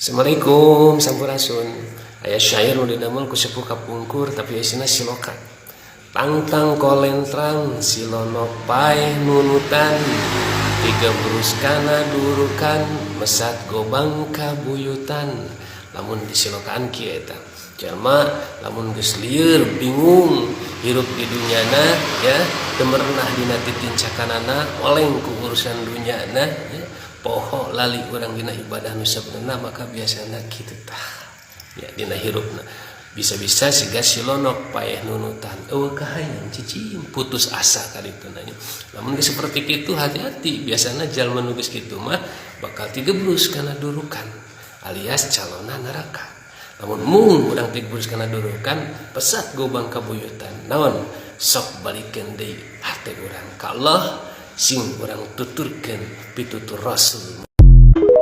Assalamualaikum sampurasun. Aya syair nu didamel ku sepuh kapungkur tapi isina siloka. Tangtang kolentrang silono paeh nunutan, tiga brus kana durukan mesat gobang kabuyutan. Lamun disilokaan kieu eta. Jalma lamun geus lieur bingung hirup di dunyana ya, teu merenah dina titincakanana oleng ku urusan dunyana ya. Poho lali urang dina ibadah nu sabenerna maka biasana kitu tah. Ya dina hirupna. Bisa-bisa siga silonok paeh nunutan. Eueuh kahayang cicing putus asa kadituna nya. Lamun geus seperti kitu hati-hati, biasana jalma nu geus kitu mah bakal tigeblus kana durukan alias calona neraka. Lamun mung urang tigeblus kana durukan, pesat gobang kabuyutan. Naon? Sok balikeun deui hate urang ka Allah sing urang tuturkeun pitutur Rasul.